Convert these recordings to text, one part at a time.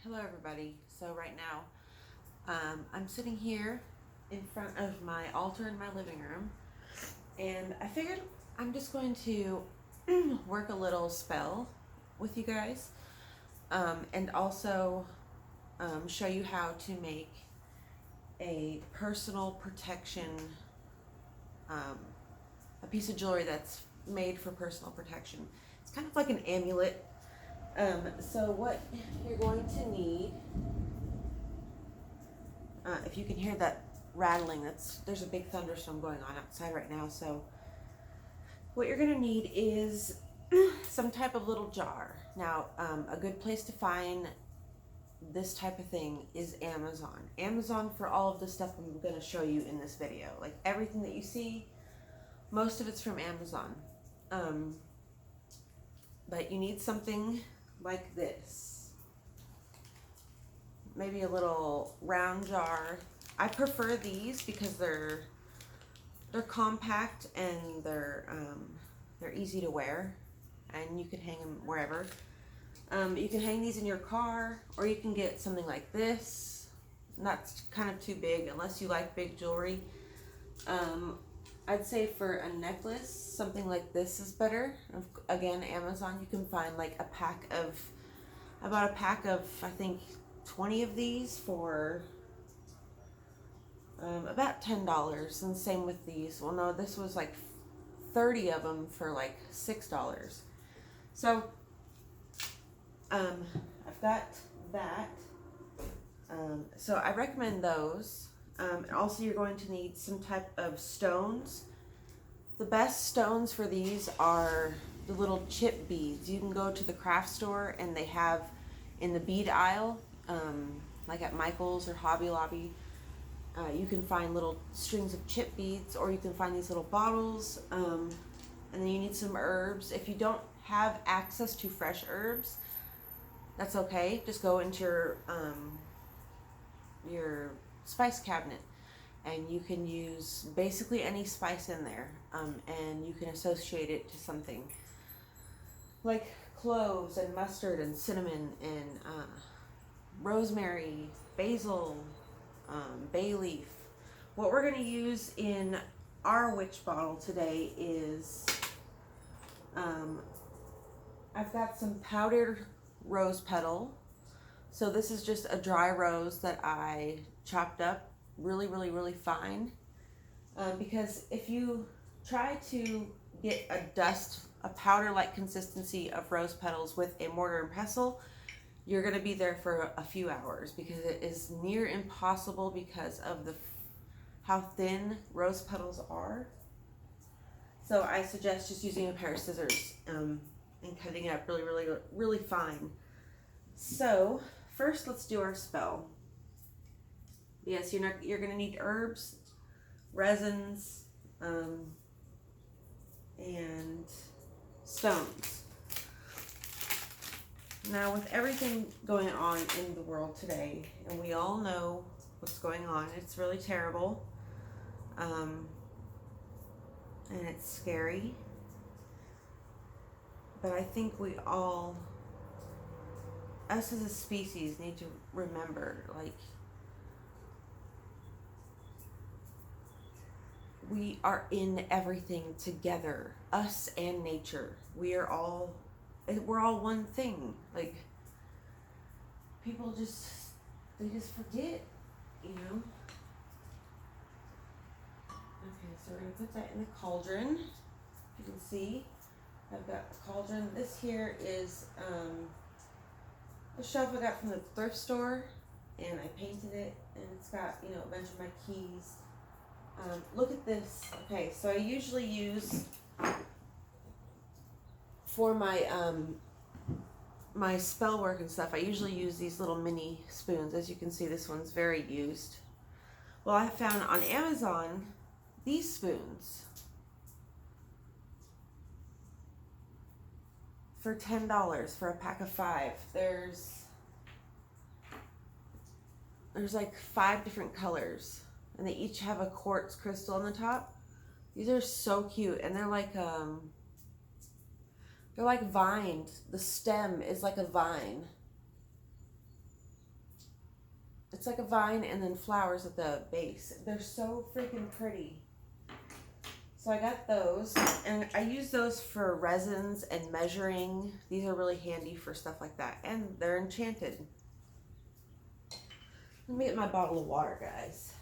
Hello everybody. So right now I'm sitting here in front of my altar in my living room, and I figured I'm just going to work a little spell with you guys, and also show you how to make a personal protection, um, a piece of jewelry that's made for personal protection. It's kind of like an amulet. So what you're going to need, if you can hear that rattling, there's a big thunderstorm going on outside right now. So what you're going to need is some type of little jar. Now, a good place to find this type of thing is Amazon. Amazon for all of the stuff I'm going to show you in this video. Like everything that you see, most of it's from Amazon. But you need something like this. Maybe a little round jar. I prefer these because they're compact and they're easy to wear, and you can hang them wherever. You can hang these in your car, or you can get something like this. That's kind of too big unless you like big jewelry. I'd say for a necklace, something like this is better. Again, Amazon, you can find like about a pack of, I think, 20 of these for about $10. And same with these. Well, no, this was like 30 of them for like $6. So I've got that. So I recommend those. And also you're going to need some type of stones. The best stones for these are the little chip beads. You can go to the craft store and they have in the bead aisle, like at Michael's or Hobby Lobby, you can find little strings of chip beads, or you can find these little bottles. And then you need some herbs. If you don't have access to fresh herbs, that's okay. Just go into your spice cabinet, and you can use basically any spice in there, and you can associate it to something like cloves and mustard and cinnamon and rosemary, basil, bay leaf. What we're going to use in our witch bottle today is I've got some powdered rose petal. So this is just a dry rose that I chopped up really, really, really fine. Because if you try to get a powder-like consistency of rose petals with a mortar and pestle, you're going to be there for a few hours, because it is near impossible because of how thin rose petals are. So I suggest just using a pair of scissors and cutting it up really, really, really fine. So first, let's do our spell. Yes, you're going to need herbs, resins, and stones. Now, with everything going on in the world today, and we all know what's going on, it's really terrible, and it's scary, but I think we all, us as a species, need to remember, like, we are in everything together, us and nature. We're all one thing. Like, people they just forget, you know. Okay, so we're gonna put that in the cauldron. You can see I've got a cauldron. This here is a shelf I got from the thrift store, and I painted it, and it's got, you know, a bunch of my keys. Look at this. Okay, so I usually use, for my my spell work and stuff, I usually use these little mini spoons. As you can see, this one's very used. Well, I found on Amazon these spoons for $10 for a pack of 5. There's like 5 different colors, and they each have a quartz crystal on the top. These are so cute, and they're like vined. The stem is like a vine. It's like a vine and then flowers at the base. They're so freaking pretty. So I got those, and I use those for resins and measuring. These are really handy for stuff like that, and they're enchanted. Let me get my bottle of water, guys.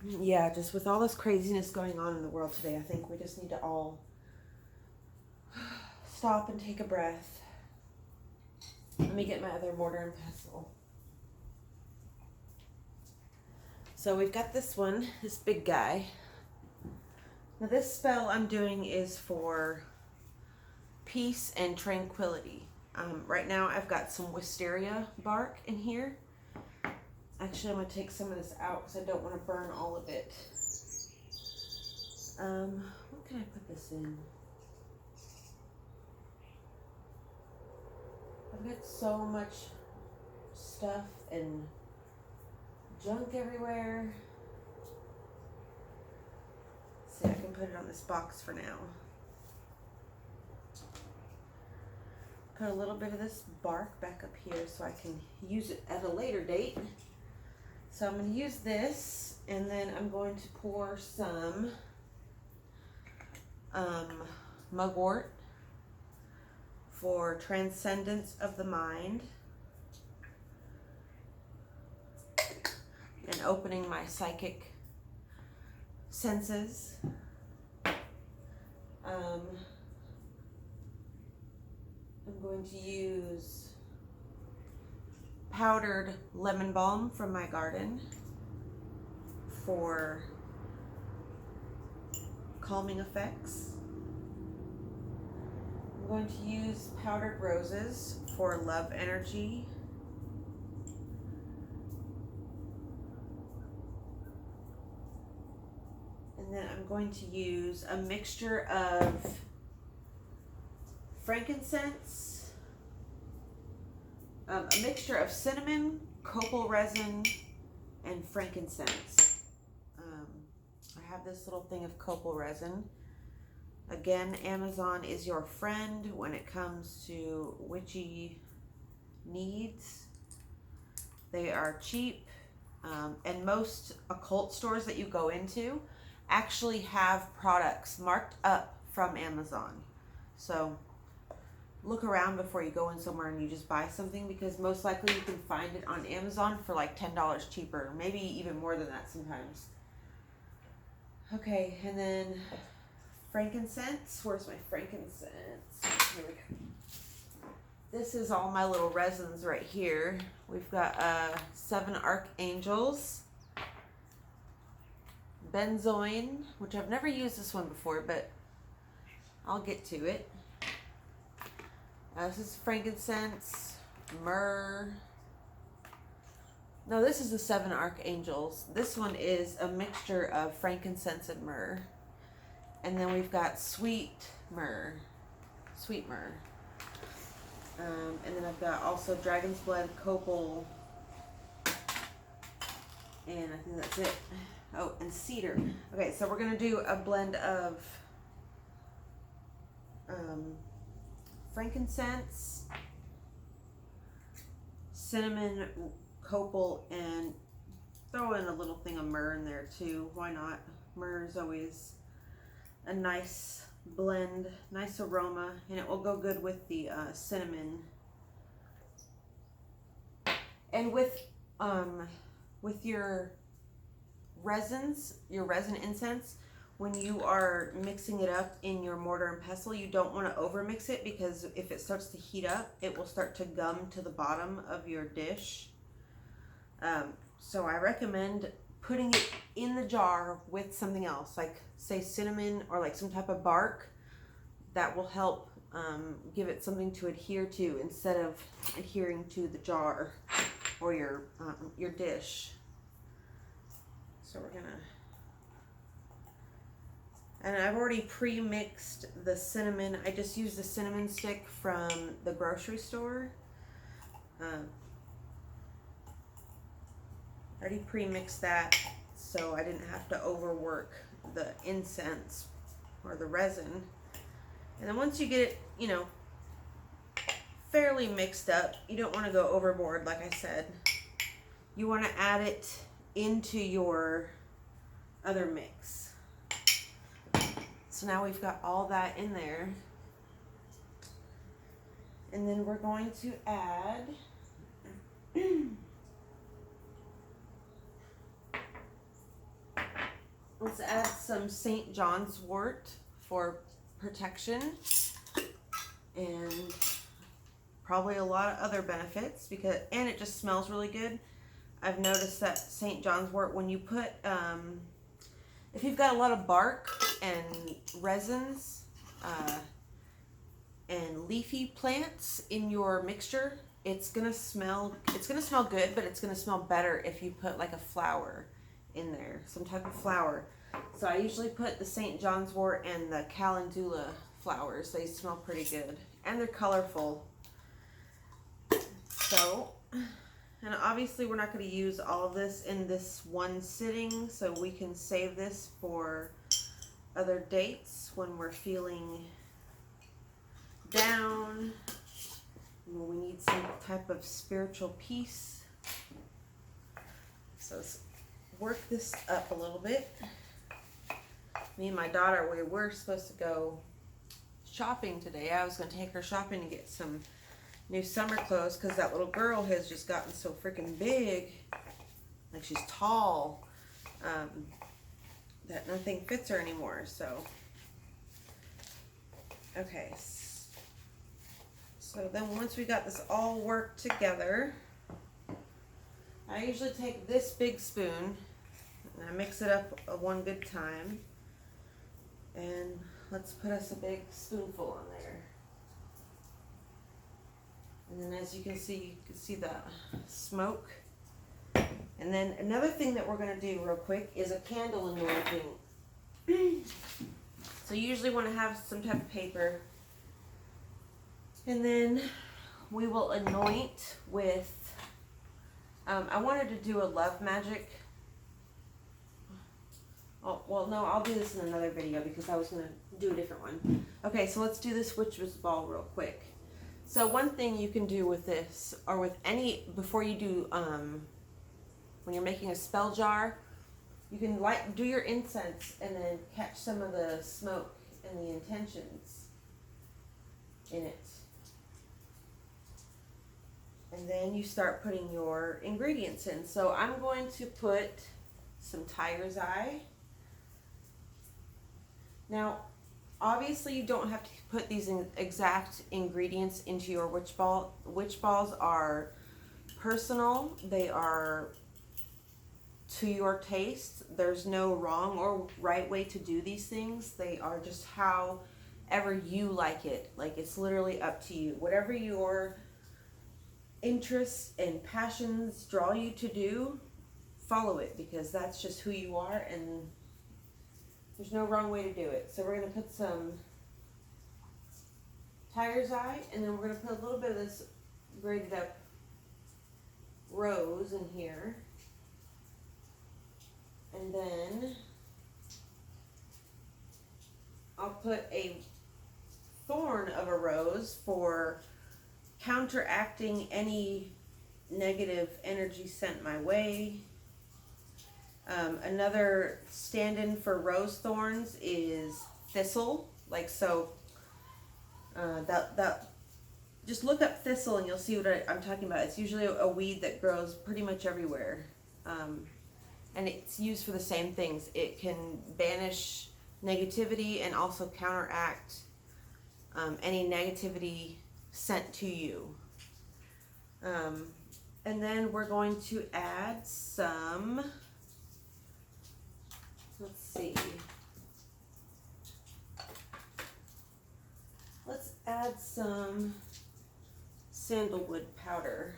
Yeah, just with all this craziness going on in the world today, I think we just need to all stop and take a breath. Let me get my other mortar and pestle. So we've got this one, this big guy. Now this spell I'm doing is for peace and tranquility. Right now I've got some wisteria bark in here. Actually, I'm going to take some of this out because I don't want to burn all of it. What can I put this in? I've got so much stuff and junk everywhere. Let's see, I can put it on this box for now. Put a little bit of this bark back up here so I can use it at a later date. So I'm going to use this, and then I'm going to pour some mugwort for transcendence of the mind and opening my psychic senses. I'm going to use powdered lemon balm from my garden for calming effects. I'm going to use powdered roses for love energy. And then I'm going to use a mixture of frankincense, a mixture of cinnamon, copal resin, and frankincense. I have this little thing of copal resin. Again, Amazon is your friend when it comes to witchy needs. They are cheap, and most occult stores that you go into actually have products marked up from Amazon. So look around before you go in somewhere and you just buy something, because most likely you can find it on Amazon for like $10 cheaper, maybe even more than that sometimes. Okay, and then frankincense. Where's my frankincense? Here we go. This is all my little resins right here. We've got 7 archangels, benzoin, which I've never used this one before, but I'll get to it. This is frankincense, myrrh. No, this is the 7 archangels. This one is a mixture of frankincense and myrrh. And then we've got sweet myrrh. And then I've got also dragon's blood, copal, and I think that's it. Oh, and cedar. Okay, so we're gonna do a blend of frankincense, cinnamon, copal, and throw in a little thing of myrrh in there too. Why not? Myrrh is always a nice blend, nice aroma, and it will go good with the cinnamon. And with your resins, your resin incense, when you are mixing it up in your mortar and pestle, you don't want to over mix it, because if it starts to heat up, it will start to gum to the bottom of your dish. So I recommend putting it in the jar with something else, like say cinnamon or like some type of bark. That will help give it something to adhere to instead of adhering to the jar or your dish. So we're gonna, and I've already pre-mixed the cinnamon. I just used the cinnamon stick from the grocery store. I already pre-mixed that, so I didn't have to overwork the incense or the resin. And then once you get it, you know, fairly mixed up, you don't want to go overboard, like I said. You want to add it into your other mix. So now we've got all that in there. And then we're going to add let's add some St. John's wort for protection and probably a lot of other benefits, because and it just smells really good. I've noticed that St. John's wort, when you put if you've got a lot of bark and resins and leafy plants in your mixture, it's gonna smell good, but it's gonna smell better if you put like a flower in there, some type of flower. So I usually put the St. John's wort and the calendula flowers. They smell pretty good and they're colorful. So, and obviously we're not going to use all of this in this one sitting, so we can save this for other dates when we're feeling down, when we need some type of spiritual peace. So let's work this up a little bit. Me and my daughter, we were supposed to go shopping today. I was going to take her shopping to get some new summer clothes because that little girl has just gotten so freaking big, like she's tall, that nothing fits her anymore. So okay, so then once we got this all worked together, I usually take this big spoon and I mix it up one good time, and let's put us a big spoonful in there. And then as you can see the smoke. And then another thing that we're going to do real quick is a candle anointing. So you usually want to have some type of paper. And then we will anoint with, I wanted to do a love magic. Oh, well, no, I'll do this in another video because I was going to do a different one. Okay, so let's do this witch's ball real quick. So one thing you can do with this, or with any, before you do, when you're making a spell jar, you can do your incense and then catch some of the smoke and the intentions in it. And then you start putting your ingredients in. So I'm going to put some tiger's eye. Now, obviously, you don't have to put these exact ingredients into your witch ball. Witch balls are personal. They are to your taste. There's no wrong or right way to do these things. They are just however you like it. Like, it's literally up to you. Whatever your interests and passions draw you to do, follow it, because that's just who you are, and there's no wrong way to do it. So we're going to put some tiger's eye, and then we're going to put a little bit of this grated up rose in here. And then I'll put a thorn of a rose for counteracting any negative energy sent my way. Another stand-in for rose thorns is thistle. Like so, just look up thistle and you'll see what I'm talking about. It's usually a weed that grows pretty much everywhere, and it's used for the same things. It can banish negativity and also counteract any negativity sent to you. And then we're going to add some, let's see, let's add some sandalwood powder.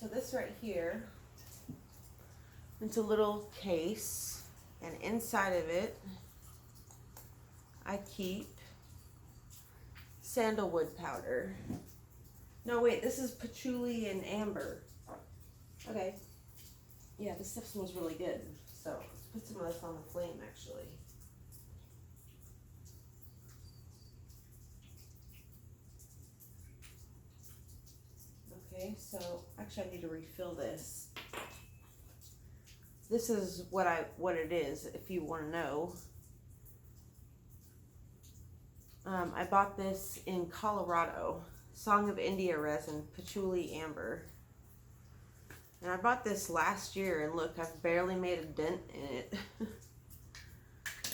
So this right here, it's a little case, and inside of it I keep sandalwood powder. No, wait, this is patchouli and amber. Okay. Yeah, this stuff smells really good. So let's put some some of this on the flame actually. Okay, so actually I need to refill this. This is what it is, if you want to know. I bought this in Colorado. Song of India resin, patchouli amber. And I bought this last year, and look, I've barely made a dent in it.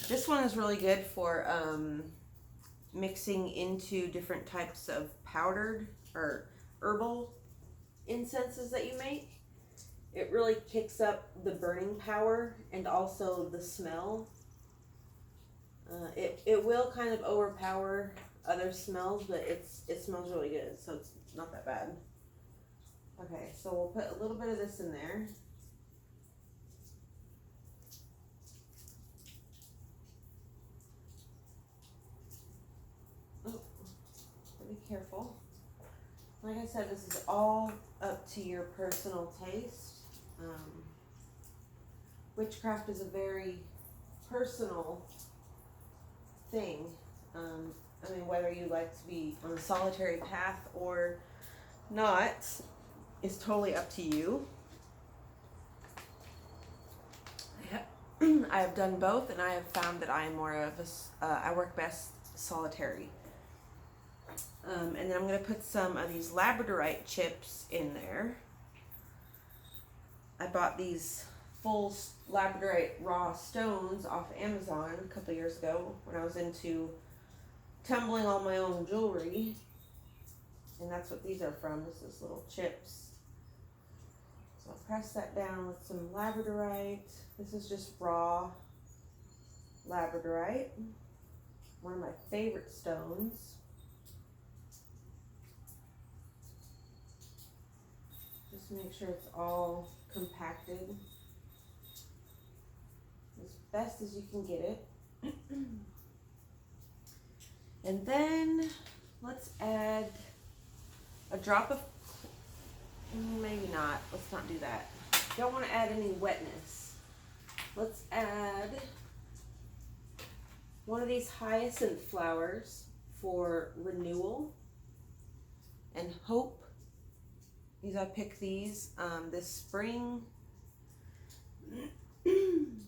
This one is really good for mixing into different types of powdered or herbal incenses that you make. It really kicks up the burning power and also the smell. It will kind of overpower other smells, but it smells really good, so it's not that bad. Okay, so we'll put a little bit of this in there. Oh, be careful. Like I said, this is all up to your personal taste. Witchcraft is a very personal thing. I mean, whether you like to be on a solitary path or not is totally up to you. I have done both, and I have found that I am more of I work best solitary. And then I'm going to put some of these labradorite chips in there. I bought these full labradorite raw stones off Amazon a couple years ago when I was into tumbling all my own jewelry. And that's what these are from, is little chips. So I'll press that down with some labradorite. This is just raw labradorite, one of my favorite stones. Just make sure it's all compacted as best as you can get it. And then let's add a drop of, maybe not, let's not do that. Don't want to add any wetness. Let's add one of these hyacinth flowers for renewal and hope. I picked these this spring. And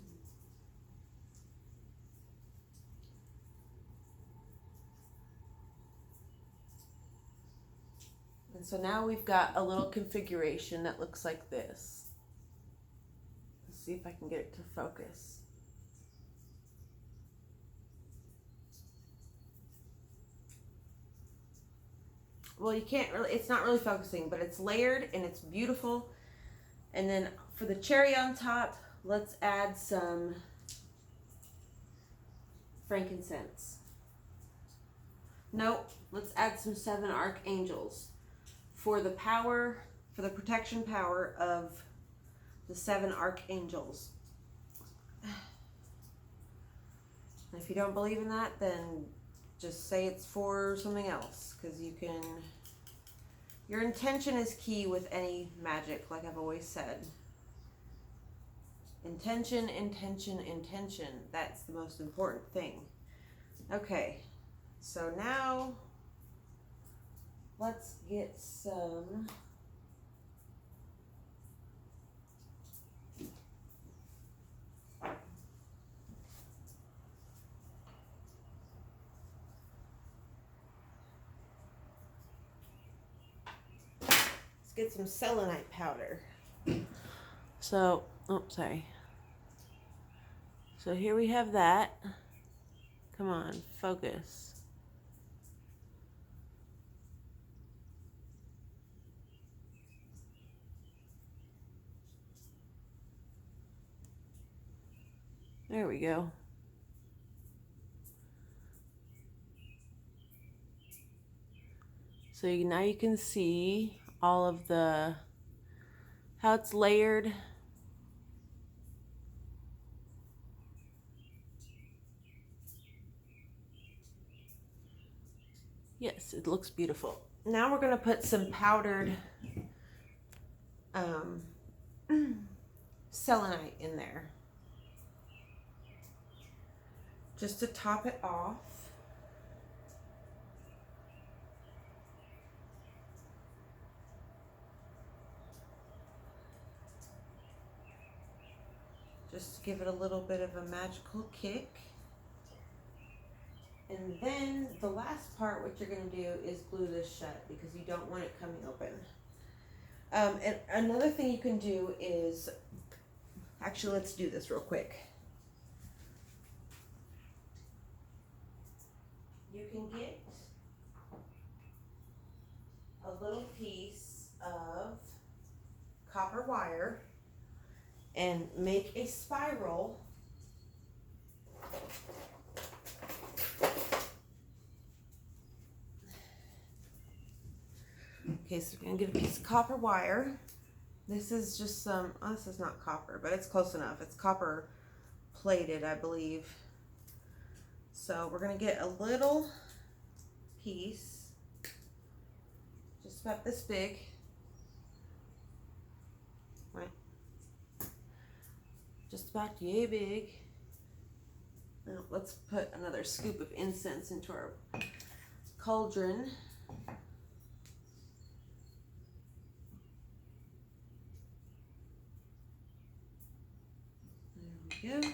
so now we've got a little configuration that looks like this. Let's see if I can get it to focus. Well, you can't really, it's not really focusing, but it's layered and it's beautiful. And then for the cherry on top, let's add some frankincense. Nope, let's add some 7 archangels for the power, for the protection power of the 7 archangels. And if you don't believe in that, then just say it's for something else, because you can, your intention is key with any magic, like I've always said. Intention, intention, intention. That's the most important thing. Okay, so now let's get some get some selenite powder. So, sorry. So here we have that. Come on, focus. There we go. So now you can see all of the, how it's layered. Yes, it looks beautiful. Now we're going to put some powdered selenite in there. just to top it off. Just to give it a little bit of a magical kick. And then the last part, what you're going to do is glue this shut because you don't want it coming open. And another thing you can do is, actually, let's do this real quick. You can get a little piece of copper wire and make a spiral. Okay, so we're gonna get a piece of copper wire. This is just some, oh, this is not copper, but it's close enough. It's copper plated, I believe. So we're gonna get a little piece, just about this big, right? Just about yay big. Now let's put another scoop of incense into our cauldron. There we go.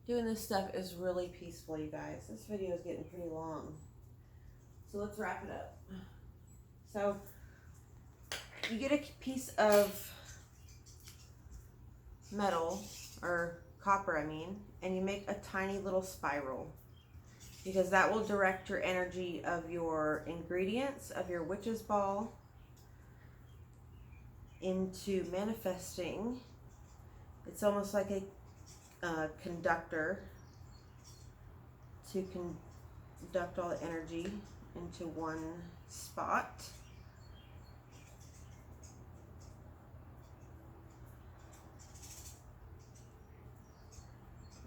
Doing this stuff is really peaceful, you guys. This video is getting pretty long. So let's wrap it up. So you get a piece of metal, or copper I mean, and you make a tiny little spiral, because that will direct your energy of your ingredients, of your witch's ball, into manifesting. It's almost like a conductor to conduct all the energy into one spot.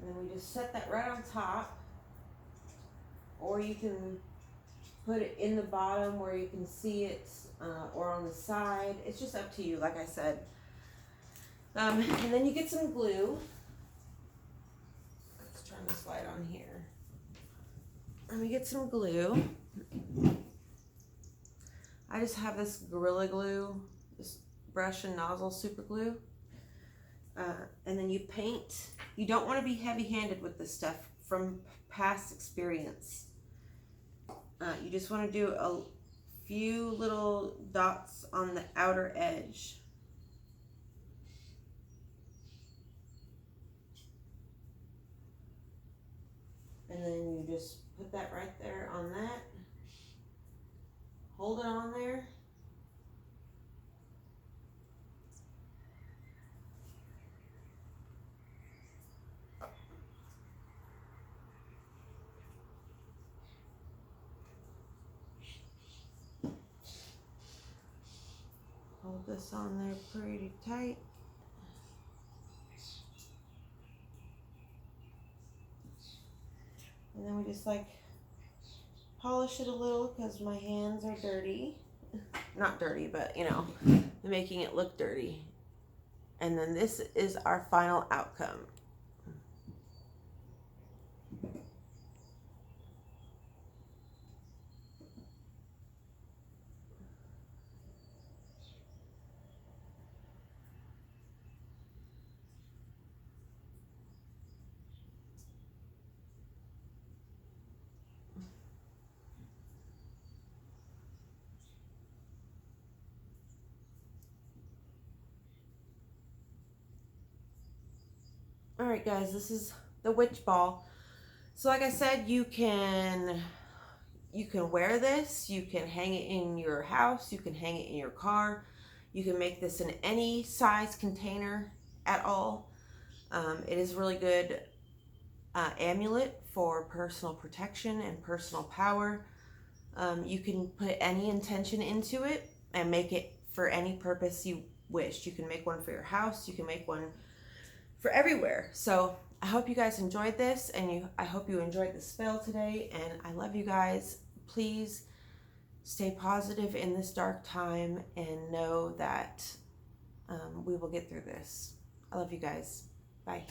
And then we just set that right on top, or you can put it in the bottom where you can see it, or on the side. It's just up to you, like I said. And then you get some glue. Let's turn this light on here. And we get some glue. I just have this Gorilla Glue, this brush and nozzle super glue. And then you paint. You don't want to be heavy-handed with this stuff from past experience. You just want to do a few little dots on the outer edge. And then you just put that right there on that. Hold it on there. Hold this on there pretty tight. And then we just like polish it a little because my hands are dirty. Not dirty, but you know, making it look dirty. And then this is our final outcome. All right, guys, this is the witch ball. So like I said, you can wear this, you can hang it in your house, you can hang it in your car, you can make this in any size container at all. It is really good amulet for personal protection and personal power. You can put any intention into it and make it for any purpose you wish. You can make one for your house, you can make one for everywhere. So I hope you guys enjoyed this, and I hope you enjoyed the spell today, and I love you guys. Please stay positive in this dark time and know that we will get through this. I love you guys. Bye.